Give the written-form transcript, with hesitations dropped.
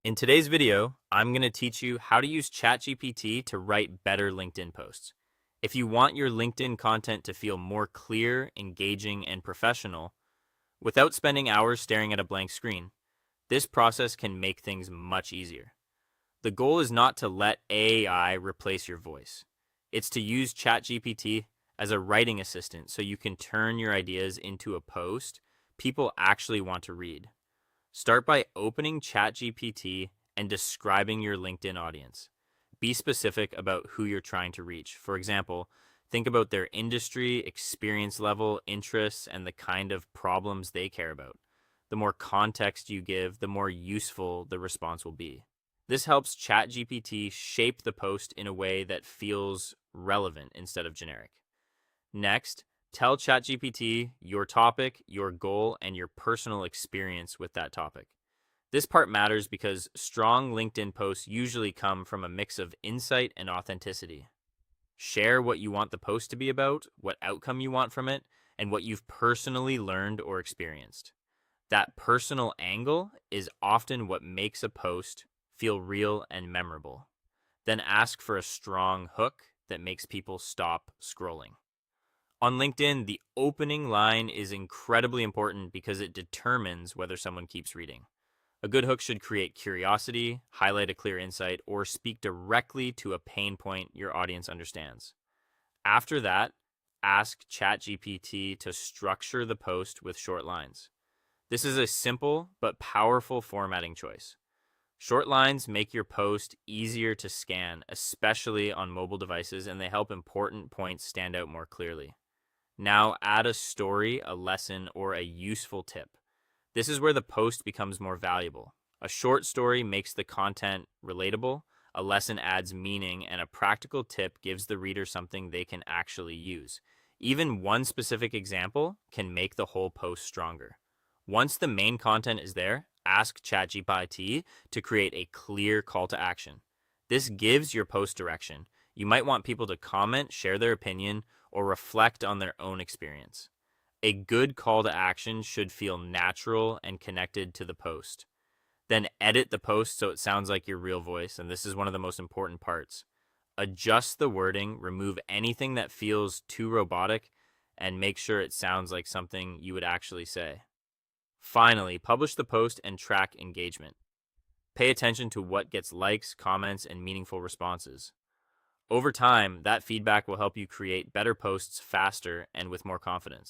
In today's video, I'm going to teach you how to use ChatGPT to write better LinkedIn posts. If you want your LinkedIn content to feel more clear, engaging, and professional, without spending hours staring at a blank screen, this process can make things much easier. The goal is not to let AI replace your voice. It's to use ChatGPT as a writing assistant so you can turn your ideas into a post people actually want to read. Start by opening ChatGPT and describing your LinkedIn audience. Be specific about who you're trying to reach. For example, think about their industry, experience level, interests, and the kind of problems they care about. The more context you give, the more useful the response will be. This helps ChatGPT shape the post in a way that feels relevant instead of generic. Next, tell ChatGPT your topic, your goal, and your personal experience with that topic. This part matters because strong LinkedIn posts usually come from a mix of insight and authenticity. Share what you want the post to be about, what outcome you want from it, and what you've personally learned or experienced. That personal angle is often what makes a post feel real and memorable. Then ask for a strong hook that makes people stop scrolling. On LinkedIn, the opening line is incredibly important because it determines whether someone keeps reading. A good hook should create curiosity, highlight a clear insight, or speak directly to a pain point your audience understands. After that, ask ChatGPT to structure the post with short lines. This is a simple but powerful formatting choice. Short lines make your post easier to scan, especially on mobile devices, and they help important points stand out more clearly. Now add a story, a lesson, or a useful tip. This is where the post becomes more valuable. A short story makes the content relatable, a lesson adds meaning, and a practical tip gives the reader something they can actually use. Even one specific example can make the whole post stronger. Once the main content is there, ask ChatGPT to create a clear call to action. This gives your post direction. You might want people to comment, share their opinion, or reflect on their own experience. A good call to action should feel natural and connected to the post. Then edit the post so it sounds like your real voice, and this is one of the most important parts. Adjust the wording, remove anything that feels too robotic, and make sure it sounds like something you would actually say. Finally, publish the post and track engagement. Pay attention to what gets likes, comments, and meaningful responses. Over time, that feedback will help you create better posts faster and with more confidence.